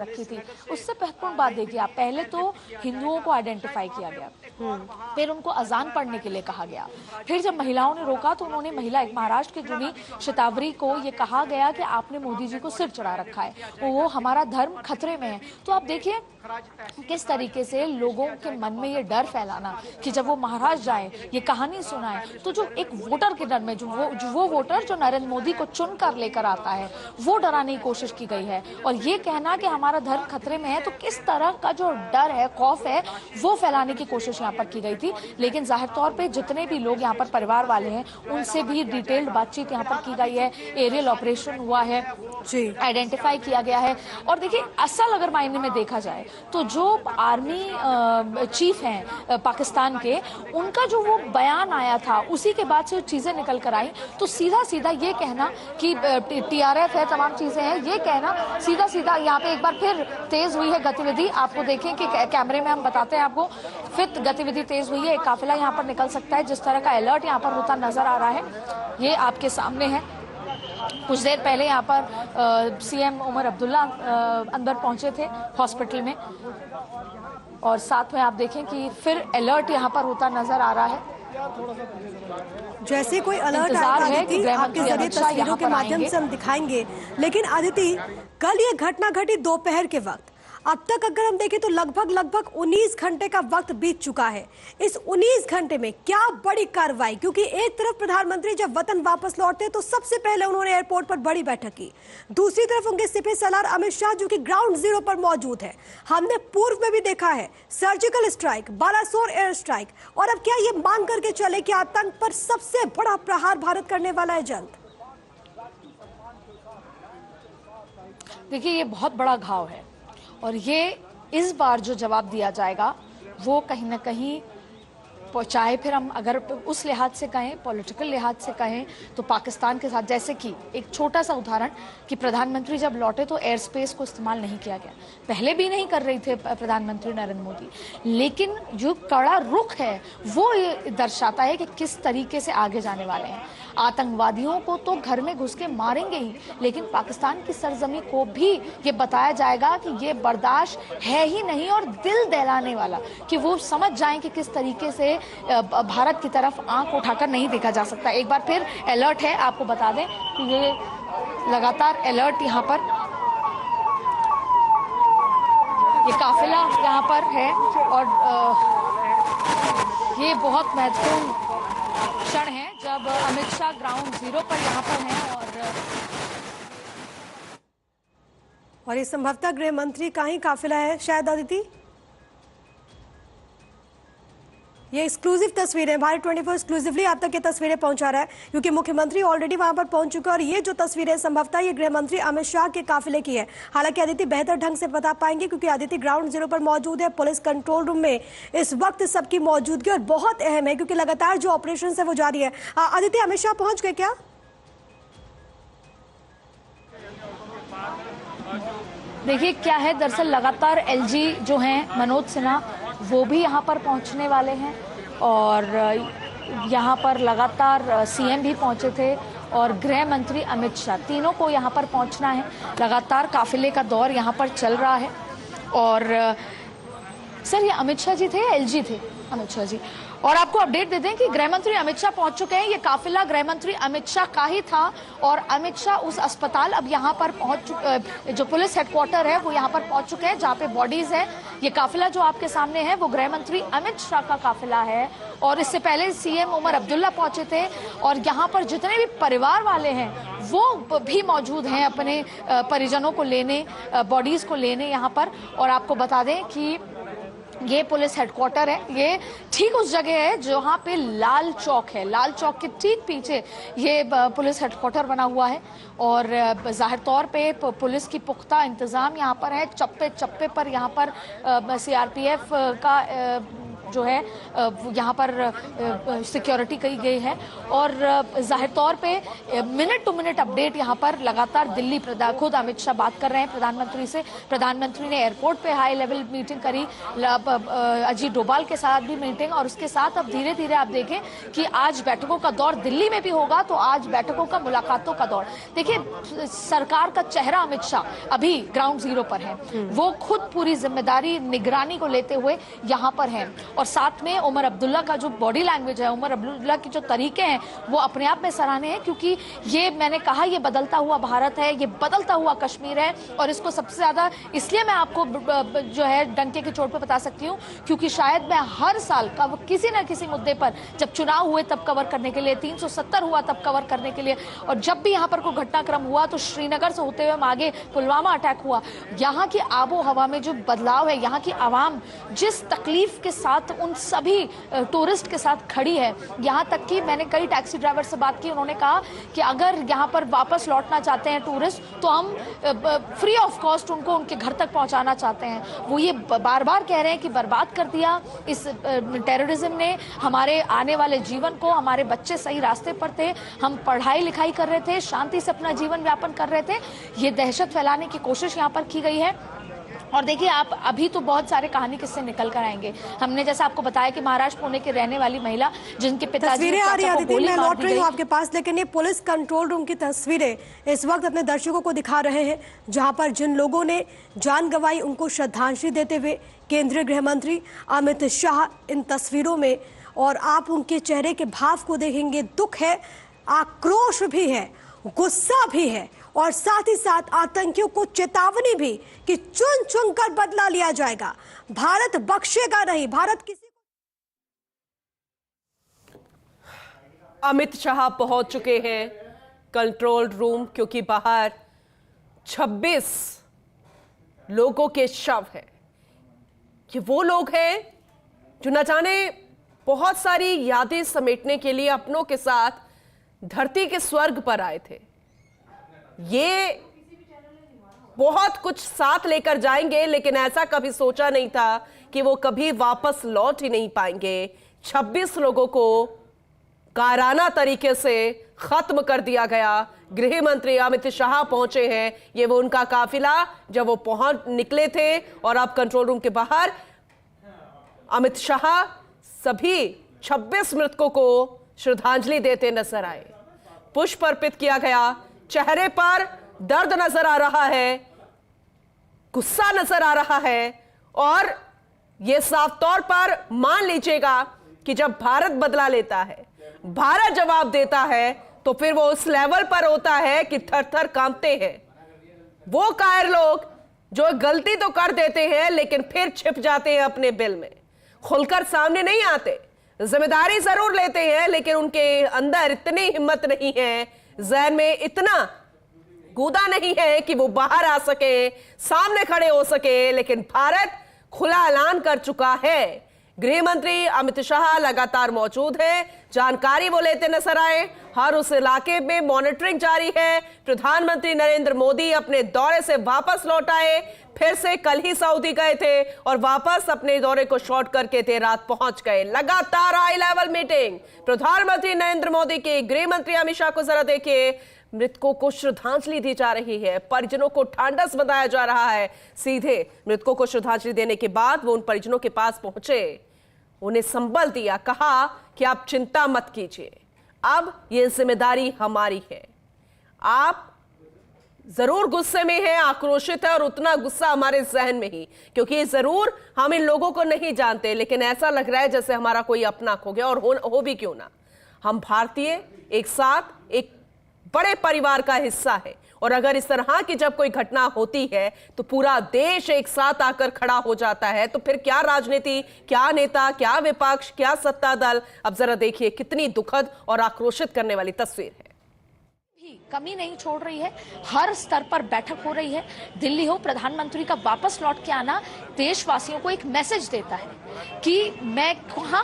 रखी थी। उससे महत्वपूर्ण बात देखिए आप, पहले तो हिंदुओं को आइडेंटिफाई किया गया, फिर उनको अजान पढ़ने के लिए कहा गया, फिर जब महिलाओं ने रोका तो उन्होंने महिला एक महाराष्ट्र की जुनी शतावरी को ये कहा गया कि आपने मोदी जी को सिर चढ़ा रखा है, वो हमारा धर्म खतरे में है। तो आप देखिए किस तरीके से लोगों के मन में ये डर फैलाना कि जब वो महाराष्ट्र जाए, ये कहानी सुनाए, तो जो एक वोटर के डर में जो वो वोटर जो नरेंद्र मोदी को चुन कर लेकर आता है, वो डराने की कोशिश की गई है। और ये कहना कि हमारा धर्म खतरे में है, तो किस तरह का जो डर है, खौफ है, वो फैलाने की कोशिश यहाँ पर की गई थी। लेकिन जाहिर तौर पे जितने भी लोग यहाँ पर परिवार वाले हैं, उनसे भी डिटेल्ड बातचीत यहाँ पर की गई है, एरियल ऑपरेशन हुआ है, आइडेंटिफाई किया गया है। और देखिए असल अगर मायने में देखा जाए तो जो आर्मी चीफ हैं पाकिस्तान के, उनका जो वो बयान आया था, उसी के बाद से चीजें निकल कर आई, तो सीधा सीधा ये कहना कि टीआरएफ है, तमाम चीजें हैं, ये कहना सीधा सीधा यहाँ पे एक बार फिर तेज हुई है गतिविधि। आपको देखें कि कैमरे में हम बताते हैं आपको, फिर गतिविधि तेज हुई है, एक काफिला यहाँ पर निकल सकता है, जिस तरह का अलर्ट यहाँ पर होता नजर आ रहा है, ये आपके सामने है। कुछ देर पहले यहाँ पर सीएम उमर अब्दुल्ला अंदर पहुंचे थे हॉस्पिटल में, और साथ में आप देखें कि फिर अलर्ट यहाँ पर होता नजर आ रहा है। जैसे कोई अलर्ट आएगा आदिति, आपके जरिए तस्वीरों के माध्यम से हम दिखाएंगे। लेकिन आदिति, कल ये घटना घटी दोपहर के वक्त, अब तक अगर हम देखें तो लगभग 19 घंटे का वक्त बीत चुका है। इस 19 घंटे में क्या बड़ी कार्रवाई, क्योंकि एक तरफ प्रधानमंत्री जब वतन वापस लौटते तो सबसे पहले उन्होंने एयरपोर्ट पर बड़ी बैठक की, दूसरी तरफ उनके सिपह सलार अमित शाह जो कि ग्राउंड जीरो पर मौजूद है। हमने पूर्व में भी देखा है surgical strike, Balasore air strike, और अब क्या ये मांग करके चले कि आतंक पर सबसे बड़ा प्रहार भारत करने वाला है जल्द? देखिए ये बहुत बड़ा घाव है, और ये इस बार जो जवाब दिया जाएगा वो कहीं ना कहीं, चाहे फिर हम अगर उस लिहाज से कहें, पॉलिटिकल लिहाज से कहें, तो पाकिस्तान के साथ, जैसे कि एक छोटा सा उदाहरण कि प्रधानमंत्री जब लौटे तो एयर स्पेस को इस्तेमाल नहीं किया गया, पहले भी नहीं कर रहे थे प्रधानमंत्री नरेंद्र मोदी, लेकिन जो कड़ा रुख है वो ये दर्शाता है कि किस तरीके से आगे जाने वाले हैं। आतंकवादियों को तो घर में घुस के मारेंगे ही, लेकिन पाकिस्तान की सरजमी को भी ये बताया जाएगा कि ये बर्दाश्त है ही नहीं, और दिल दहलाने वाला कि वो समझ जाएं कि किस तरीके से भारत की तरफ आंख उठाकर नहीं देखा जा सकता। एक बार फिर अलर्ट है, आपको बता दें कि ये लगातार अलर्ट यहाँ पर, ये काफिला यहाँ पर है, और ये बहुत महत्वपूर्ण क्षण है जब अमित शाह ग्राउंड जीरो पर यहाँ पर हैं, और ये संभवतः गृह मंत्री का ही काफिला है शायद आदिति। ये एक्सक्लूसिव तस्वीरें, भारत 24 एक्सक्लूसिवली आप तक ये तस्वीरें पहुंचा रहा है, क्योंकि मुख्यमंत्री ऑलरेडी वहां पर पहुंच चुके हैं, और ये जो तस्वीरें संभवतः ये गृह मंत्री अमित शाह के काफिले की है। हालांकि आदित्य बेहतर ढंग से बता पाएंगे, क्योंकि आदित्य ग्राउंड जीरो पर मौजूद है, पुलिस कंट्रोल रूम में इस वक्त सबकी मौजूदगी और बहुत अहम है, क्योंकि लगातार जो ऑपरेशन है वो जारी है। आदित्य, अमित शाह पहुंच गए क्या? देखिए क्या है, दरअसल लगातार एलजी जो हैं मनोज सिन्हा, वो भी यहाँ पर पहुँचने वाले हैं, और यहाँ पर लगातार सीएम भी पहुँचे थे, और गृह मंत्री अमित शाह, तीनों को यहाँ पर पहुँचना है। लगातार काफिले का दौर यहाँ पर चल रहा है। और सर ये अमित शाह जी थे या एलजी थे? अमित शाह जी। और आपको अपडेट दे दें कि गृह मंत्री अमित शाह पहुंच चुके हैं। ये काफिला गृह मंत्री अमित शाह का ही था, और अमित शाह उस अस्पताल अब यहाँ पर जो पुलिस हेडक्वार्टर है वो यहाँ पर पहुंच चुके हैं, जहाँ पे बॉडीज है। ये काफिला जो आपके सामने है वो गृह मंत्री अमित शाह का काफिला है, और इससे पहले सीएम उमर अब्दुल्ला पहुंचे थे, और यहाँ पर जितने भी परिवार वाले हैं वो भी मौजूद हैं अपने परिजनों को लेने, बॉडीज को लेने यहाँ पर। और आपको बता दें कि ये पुलिस हेडक्वार्टर है, ये ठीक उस जगह है जहाँ पे लाल चौक है, लाल चौक के ठीक पीछे ये पुलिस हेडक्वार्टर बना हुआ है। और जाहिर तौर पे पुलिस की पुख्ता इंतजाम यहाँ पर है, चप्पे चप्पे पर यहाँ पर सीआरपीएफ का जो है यहाँ पर सिक्योरिटी की गई है और जाहिर तौर पे मिनट टू मिनट अपडेट यहाँ पर लगातार दिल्ली खुद अमित शाह बात कर रहे हैं प्रधानमंत्री से। प्रधानमंत्री ने एयरपोर्ट पे हाई लेवल मीटिंग करी, अजीत डोभाल के साथ भी मीटिंग, और उसके साथ अब धीरे धीरे आप देखें कि आज बैठकों का दौर दिल्ली में भी होगा, तो आज बैठकों का, मुलाकातों का दौर। देखिए, सरकार का चेहरा अमित शाह अभी ग्राउंड जीरो पर है, वो खुद पूरी जिम्मेदारी निगरानी को लेते हुए यहाँ पर हैं, और साथ में उमर अब्दुल्ला का जो बॉडी लैंग्वेज है, उमर अब्दुल्ला के जो तरीके हैं वो अपने आप में सराहनीय हैं, क्योंकि ये मैंने कहा ये बदलता हुआ भारत है, ये बदलता हुआ कश्मीर है, और इसको सबसे ज्यादा इसलिए मैं आपको जो है डंके की चोट पे बता सकती हूँ क्योंकि शायद मैं हर साल का किसी न किसी मुद्दे पर, जब चुनाव हुए तब कवर करने के लिए, 370 हुआ तब कवर करने के लिए, और जब भी यहाँ पर कोई घटनाक्रम हुआ तो श्रीनगर से होते हुए आगे पुलवामा अटैक हुआ, यहाँ की आबो हवा में जो बदलाव है, यहाँ की आवाम जिस तकलीफ के साथ उन सभी टूरिस्ट के साथ खड़ी है, यहाँ तक कि मैंने कई टैक्सी ड्राइवर से बात की, उन्होंने कहा कि अगर यहाँ पर वापस लौटना चाहते हैं टूरिस्ट तो हम फ्री ऑफ कॉस्ट उनको उनके घर तक पहुंचाना चाहते हैं। वो ये बार बार कह रहे हैं कि बर्बाद कर दिया इस टेररिज्म ने हमारे आने वाले जीवन को, हमारे बच्चे सही रास्ते पर थे, हम पढ़ाई लिखाई कर रहे थे, शांति से अपना जीवन व्यापन कर रहे थे, ये दहशत फैलाने की कोशिश यहाँ पर की गई है। और देखिए, आप अभी तो बहुत सारे कहानी किस्से निकल कर आएंगे। हमने जैसा आपको बताया कि महाराष्ट्र पुणे की रहने वाली महिला जिनके पिताजी तस्वीरें आ रही है, मैं लौट रही हूँ आपके पास, लेकिन ये पुलिस कंट्रोल रूम की तस्वीरें इस वक्त अपने दर्शकों को दिखा रहे हैं, जहां पर जिन लोगों ने जान गंवाई उनको श्रद्धांजलि देते हुए केंद्रीय गृह मंत्री अमित शाह इन तस्वीरों में, और आप उनके चेहरे के भाव को देखेंगे, दुख है, आक्रोश भी है, गुस्सा भी है, और साथ ही साथ आतंकियों को चेतावनी भी कि चुन चुन कर बदला लिया जाएगा, भारत बख्शेगा नहीं, भारत किसी को। अमित शाह पहुंच चुके हैं कंट्रोल रूम, क्योंकि बाहर 26 लोगों के शव है। ये वो लोग हैं जो न जाने बहुत सारी यादें समेटने के लिए अपनों के साथ धरती के स्वर्ग पर आए थे। ये बहुत कुछ साथ लेकर जाएंगे, लेकिन ऐसा कभी सोचा नहीं था कि वो कभी वापस लौट ही नहीं पाएंगे। 26 लोगों को कायराना तरीके से खत्म कर दिया गया। गृह मंत्री अमित शाह पहुंचे हैं, ये वो उनका काफिला जब वो पहुंच निकले थे, और अब कंट्रोल रूम के बाहर अमित शाह सभी 26 मृतकों को श्रद्धांजलि देते नजर आए। पुष्प अर्पित किया गया, चेहरे पर दर्द नजर आ रहा है, गुस्सा नजर आ रहा है, और यह साफ तौर पर मान लीजिएगा कि जब भारत बदला लेता है, भारत जवाब देता है, तो फिर वो उस लेवल पर होता है कि थर थर कांपते हैं। वो कायर लोग जो गलती तो कर देते हैं लेकिन फिर छिप जाते हैं अपने बिल में, खुलकर सामने नहीं आते, जिम्मेदारी जरूर लेते हैं लेकिन उनके अंदर इतनी हिम्मत नहीं है, ज़हन में इतना कूदा नहीं है कि वो बाहर आ सके, सामने खड़े हो सके। लेकिन भारत खुला ऐलान कर चुका है। गृह मंत्री अमित शाह लगातार मौजूद है, जानकारी वो लेते नजर आए, हर उस इलाके में मॉनिटरिंग जारी है। प्रधानमंत्री नरेंद्र मोदी अपने दौरे से वापस लौट आए, फिर से कल ही सऊदी गए थे और वापस अपने दौरे को शॉर्ट करके देर रात पहुंच गए। लगातार हाई लेवल मीटिंग, प्रधानमंत्री नरेंद्र मोदी के गृह मंत्री अमित शाह को जरा देखिए, मृतकों को श्रद्धांजलि दी जा रही है, परिजनों को ढांढस बंधाया जा रहा है। सीधे मृतकों को श्रद्धांजलि देने के बाद वो उन परिजनों के पास पहुंचे, उन्हें संबल दिया, कहा कि आप चिंता मत कीजिए, अब ये जिम्मेदारी हमारी है। आप जरूर गुस्से में हैं, आक्रोशित है, और उतना गुस्सा हमारे जहन में ही, क्योंकि जरूर हम इन लोगों को नहीं जानते, लेकिन ऐसा लग रहा है जैसे हमारा कोई अपना खो गया, और हो भी क्यों ना। हम भारतीय एक साथ एक बड़े परिवार का हिस्सा है, और अगर इस तरह की जब कोई घटना होती है तो पूरा देश एक साथ आकर खड़ा हो जाता है, तो फिर क्या राजनीति, क्या नेता, क्या विपक्ष, क्या सत्ता दल। अब जरा देखिए कितनी दुखद और आक्रोशित करने वाली तस्वीर है। कमी नहीं छोड़ रही है। हर स्तर पर बैठक हो रही है। दिल्ली हो, प्रधानमंत्री का वापस लौट के आना देशवासियों को एक मैसेज देता है कि मैं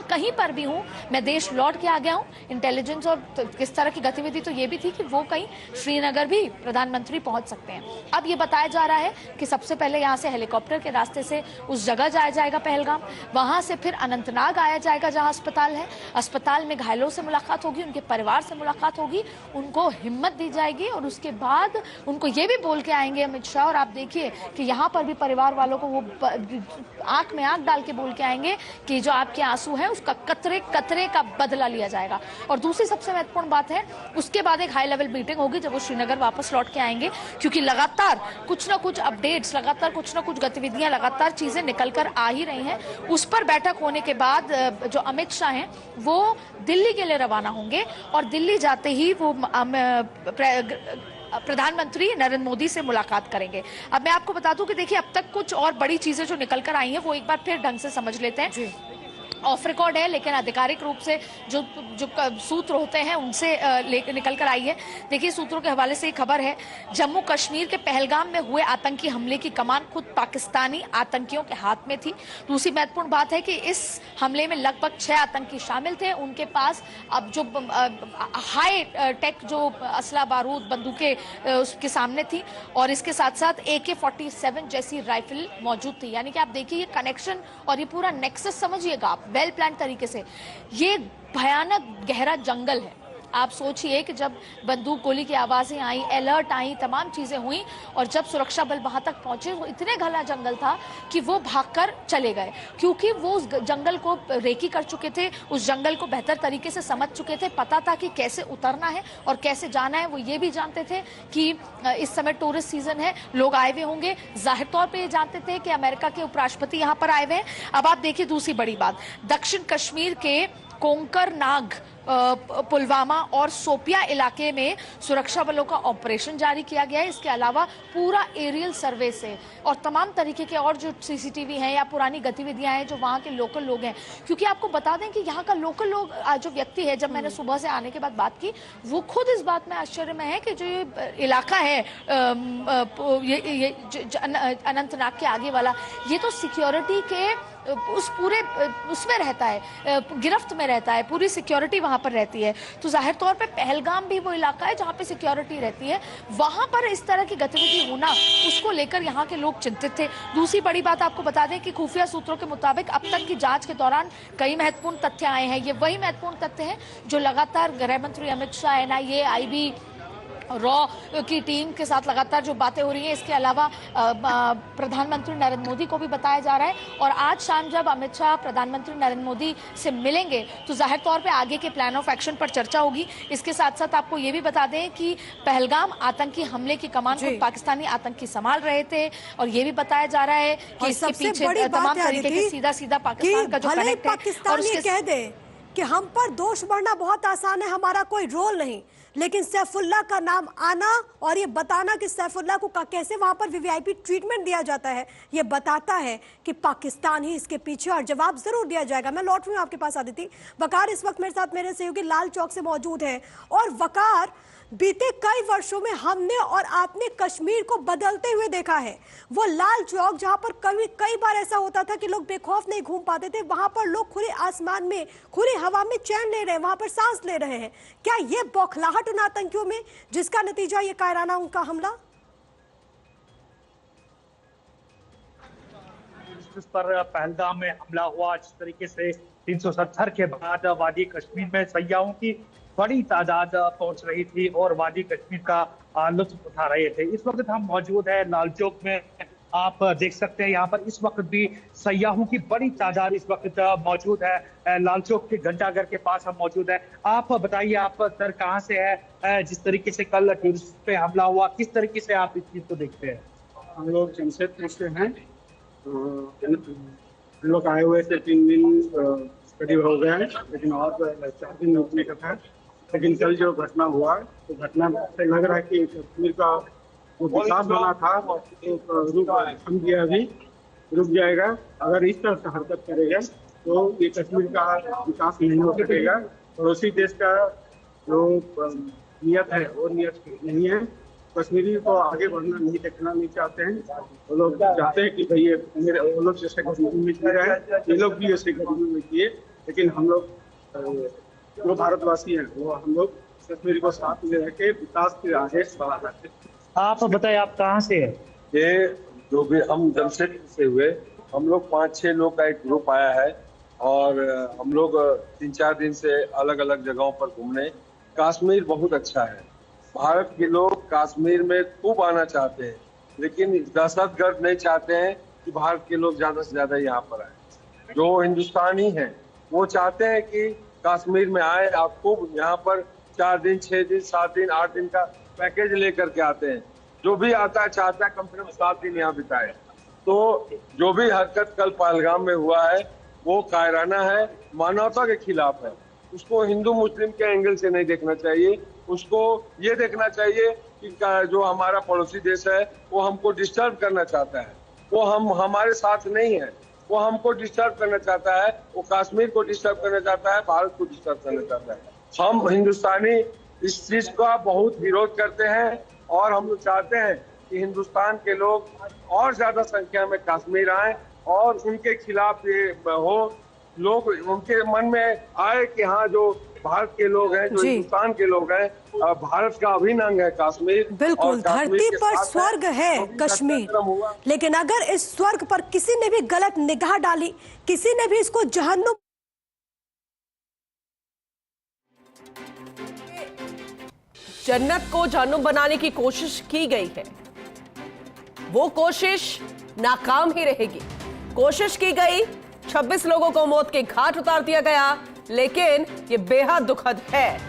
कहीं पर भी हूं, मैं देश लौट के आ गया हूं। इंटेलिजेंस और किस तरह की गतिविधि तो ये भी थी कि वो कहीं श्रीनगर भी प्रधानमंत्री पहुंच सकते हैं। अब ये बताया जा रहा है कि सबसे पहले यहां से हेलीकॉप्टर के रास्ते से उस जगह जाया जाएगा पहलगाम, वहां से फिर अनंतनाग आया जाएगा जहां अस्पताल है। अस्पताल में घायलों से मुलाकात होगी, उनके परिवार से मुलाकात होगी, उनको हिम्मत दी जाएगी और उसके बाद उनको ये भी बोल के आएंगे अमित शाह। और आप देखिए कि यहाँ पर भी परिवार वालों को वो आंख में आंख डाल के बोल के आएंगे कि जो आपके आंसू है उसका कतरे कतरे का बदला लिया जाएगा। और दूसरी सबसे महत्वपूर्ण बात है, उसके बाद एक हाई लेवल मीटिंग होगी जब वो श्रीनगर वापस लौट के आएंगे, क्योंकि लगातार कुछ ना कुछ अपडेट्स, लगातार कुछ ना कुछ गतिविधियां, लगातार चीजें निकल कर आ ही रही हैं। उस पर बैठक होने के बाद जो अमित शाह हैं वो दिल्ली के लिए रवाना होंगे और दिल्ली जाते ही वो प्रधानमंत्री नरेंद्र मोदी से मुलाकात करेंगे। अब मैं आपको बता दूं कि देखिए अब तक कुछ और बड़ी चीजें जो निकल कर आई हैं वो एक बार फिर ढंग से समझ लेते हैं। ऑफ रिकॉर्ड है लेकिन आधिकारिक रूप से जो सूत्र होते हैं उनसे निकल कर आई है। देखिए सूत्रों के हवाले से एक खबर है, जम्मू कश्मीर के पहलगाम में हुए आतंकी हमले की कमान खुद पाकिस्तानी आतंकियों के हाथ में थी। दूसरी महत्वपूर्ण बात है कि इस हमले में लगभग 6 आतंकी शामिल थे। उनके पास अब जो हाई टेक जो असला बारूद बंदूकें उसके सामने थी और इसके साथ साथ AK-47 जैसी राइफल मौजूद थी। यानी कि आप देखिए ये कनेक्शन और ये पूरा नेक्सस समझिएगा आप, वेल प्लान तरीके से। ये भयानक गहरा जंगल है। आप सोचिए कि जब बंदूक गोली की आवाजें आई, अलर्ट आई, तमाम चीजें हुई और जब सुरक्षा बल वहां तक पहुंचे वो इतने घना जंगल था कि वो भागकर चले गए, क्योंकि वो उस जंगल को रेकी कर चुके थे, उस जंगल को बेहतर तरीके से समझ चुके थे, पता था कि कैसे उतरना है और कैसे जाना है। वो ये भी जानते थे कि इस समय टूरिस्ट सीजन है, लोग आए हुए होंगे। जाहिर तौर पर ये जानते थे कि अमेरिका के उपराष्ट्रपति यहाँ पर आए हुए हैं। अब आप देखिए दूसरी बड़ी बात, दक्षिण कश्मीर के कोंकरनाग, पुलवामा और सोपिया इलाके में सुरक्षा बलों का ऑपरेशन जारी किया गया है। इसके अलावा पूरा एरियल सर्वे से और तमाम तरीके के और जो CCTV हैं या पुरानी गतिविधियां हैं जो वहाँ के लोकल लोग हैं, क्योंकि आपको बता दें कि यहाँ का लोकल लोग जो व्यक्ति है, जब मैंने सुबह से आने के बाद बात की, वो खुद इस बात में आश्चर्य में है कि जो ये इलाका है ये अनंतनाग के आगे वाला, ये तो सिक्योरिटी के उस पूरे उसमें रहता है, गिरफ्त में रहता है, पूरी सिक्योरिटी वहां पर रहती है। तो जाहिर तौर पे पहलगाम भी वो इलाका है जहां पे सिक्योरिटी रहती है। वहां पर इस तरह की गतिविधि होना, उसको लेकर यहाँ के लोग चिंतित थे। दूसरी बड़ी बात आपको बता दें कि खुफिया सूत्रों के मुताबिक अब तक की जांच के दौरान कई महत्वपूर्ण तथ्य आए हैं। ये वही महत्वपूर्ण तथ्य हैं जो लगातार गृह मंत्री Amit Shah, NIA, IB, raw की टीम के साथ लगातार जो बातें हो रही हैं। इसके अलावा प्रधानमंत्री नरेंद्र मोदी को भी बताया जा रहा है और आज शाम जब अमित शाह प्रधानमंत्री नरेंद्र मोदी से मिलेंगे तो जाहिर तौर पे आगे के प्लान ऑफ एक्शन पर चर्चा होगी। इसके साथ साथ आपको ये भी बता दें कि पहलगाम आतंकी हमले की कमान को पाकिस्तानी आतंकी संभाल रहे थे और ये भी बताया जा रहा है कि इसके पीछे तमाम तरीके के सीधा पाकिस्तान का जो कनेक्ट है। और उसके कह दे कि हम पर दोष बढ़ना बहुत आसान है, हमारा कोई रोल नहीं, लेकिन सैफुल्लाह का नाम आना और ये बताना कि सैफुल्लाह को कैसे वहां पर VVIP ट्रीटमेंट दिया जाता है, ये बताता है कि पाकिस्तान ही इसके पीछे, और जवाब जरूर दिया जाएगा। मैं लौट रही हूँ आपके पास अदिति। वकार इस वक्त मेरे साथ, मेरे सहयोगी लाल चौक से मौजूद है। और वकार, बीते कई वर्षों में हमने और आपने कश्मीर को बदलते हुए देखा है। वो लाल चौक जहां पर कई बार ऐसा होता था कि लोग बेखौफ नहीं घूम पाते थे, वहां पर लोग खुले आसमान में, खुली हवा में चैन ले रहे हैं, वहां पर सांस ले रहे हैं। क्या ये बौखलाहट उन आतंकियों में जिसका नतीजा ये कायराना उनका हमला? जिस पर पहलगाम में हमला हुआ, जिस तरीके से 370 के बाद वादी कश्मीर में सयाहों की बड़ी तादाद पहुंच रही थी और वादी कश्मीर का लुत्फ उठा रहे थे। इस वक्त हम मौजूद है लाल चौक में। आप देख सकते हैं यहाँ पर इस वक्त भी सयाहों की बड़ी तादाद इस वक्त मौजूद है। लाल चौक के घंटाघर के पास हम मौजूद है। आप बताइए, आप सर कहाँ से है? जिस तरीके से कल टूरिस्ट पे हमला हुआ, किस तरीके से आप इस चीज को देखते हैं? हम लोग जमशेदपुर से हैं। हम लोग आए हुए से 3 दिन करीब हो गए हैं, लेकिन और 4 दिन रुकने का था। लेकिन कल जो घटना हुआ, तो घटना से लग रहा है कि कश्मीर का जो विकास होना था वो थम गया, अभी रुक जाएगा। अगर इस तरह से हरकत करेगा तो ये कश्मीर का विकास नहीं हो सकेगा। पड़ोसी देश का जो नियत है वो नियत नहीं है। कश्मीरी को आगे बढ़ना नहीं देखना नहीं चाहते हैं। वो लोग चाहते हैं कि भाई ये मेरे वो लोग जैसे गरीबी में जी रहे हैं, ये लोग भी ऐसे गरीबी में जिए। लेकिन हम लोग जो भारतवासी हैं वो हम लोग कश्मीर को साथ में रह के विकास के आगे बढ़ा सकते हैं। आप बताइए, आप कहाँ से हैं? ये जो भी हम जमशेदपुर से हुए, हम लोग 5-6 लोग का एक ग्रुप आया है और हम लोग 3-4 दिन से अलग अलग जगहों पर घूमने। कश्मीर बहुत अच्छा है। भारत के लोग कश्मीर में खूब आना चाहते हैं, लेकिन दहशतगर्द नहीं चाहते हैं कि भारत के लोग ज्यादा से ज्यादा यहाँ पर आए। जो हिंदुस्तानी हैं वो चाहते हैं कि कश्मीर में आए, आप खूब यहाँ पर 4 दिन 6 दिन 7 दिन 8 दिन का पैकेज लेकर के आते हैं। जो भी आता है चाहता है कम से कम 7 दिन यहाँ बिताए। तो जो भी हरकत कल पहलगाम में हुआ है वो कायराना है, मानवता के खिलाफ है। उसको हिंदू मुस्लिम के एंगल से नहीं देखना चाहिए, उसको ये देखना चाहिए कि जो हमारा पड़ोसी देश है वो हमको डिस्टर्ब करना चाहता है, वो हमारे साथ नहीं है, वो हमको डिस्टर्ब करना चाहता है, वो कश्मीर को डिस्टर्ब करना चाहता है, भारत को डिस्टर्ब करना चाहता है। हम हिंदुस्तानी इस चीज का बहुत विरोध करते हैं और हम लोग चाहते हैं कि हिंदुस्तान के लोग और ज्यादा संख्या में कश्मीर आए और उनके खिलाफ ये हो, लोग उनके मन में आए कि हाँ जो भारत के लोग हैं, जो हिंदुस्तान के लोग हैं, भारत का अभिन्न अंग है कश्मीर। बिल्कुल, धरती पर स्वर्ग है कश्मीर, लेकिन अगर इस स्वर्ग पर किसी ने भी गलत निगाह डाली, किसी ने भी इसको जहन्नुम जन्नत को जहन्नुम बनाने की कोशिश की गई है, वो कोशिश नाकाम ही रहेगी। कोशिश की गई, 26 लोगों को मौत के घाट उतार दिया गया, लेकिन ये बेहद दुखद है।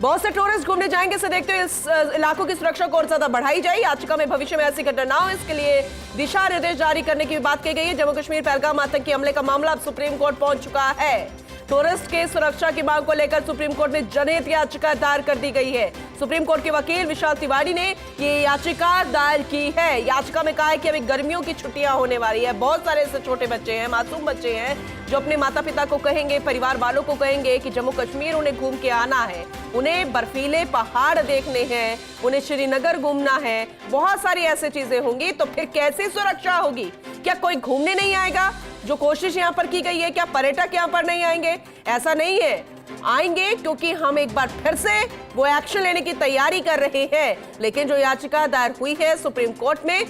बहुत से टूरिस्ट घूमने जाएंगे, इसे देखते हुए इस इलाकों की सुरक्षा को और ज्यादा बढ़ाई जाए। याचिका में भविष्य में ऐसी घटना ना हो, इसके लिए दिशा निर्देश जारी करने की बात की गई है। जम्मू कश्मीर पहलगाम आतंकी हमले का मामला अब सुप्रीम कोर्ट पहुंच चुका है। टूरिस्ट के सुरक्षा की मांग को लेकर सुप्रीम कोर्ट में जनहित याचिका दायर कर दी गई है। सुप्रीम कोर्ट के वकील विशाल तिवारी ने ये याचिका दायर की है। याचिका में कहा है कि अभी गर्मियों की छुट्टियां होने वाली है, बहुत सारे ऐसे छोटे बच्चे हैं, मासूम बच्चे हैं जो अपने माता पिता को कहेंगे, परिवार वालों को कहेंगे कि जम्मू कश्मीर उन्हें घूम के आना है, उन्हें बर्फीले पहाड़ देखने हैं, उन्हें श्रीनगर घूमना है, बहुत सारी ऐसी चीजें होंगी। तो फिर कैसे सुरक्षा होगी? क्या कोई घूमने नहीं आएगा? जो कोशिश यहाँ पर की गई है, क्या पर्यटक यहाँ पर नहीं आएंगे? ऐसा नहीं है, आएंगे, क्योंकि हम एक बार फिर से वो एक्शन लेने की तैयारी कर रहे हैं। लेकिन जो याचिका दायर हुई है सुप्रीम कोर्ट में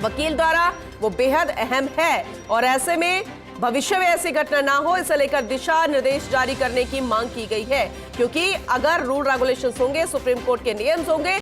वकील द्वारा, वो बेहद अहम है और ऐसे में भविष्य में ऐसी घटना ना हो, इसे लेकर दिशा निर्देश जारी करने की मांग की गई है। क्योंकि अगर रूल रेगुलेशंस होंगे, सुप्रीम कोर्ट के नियम होंगे,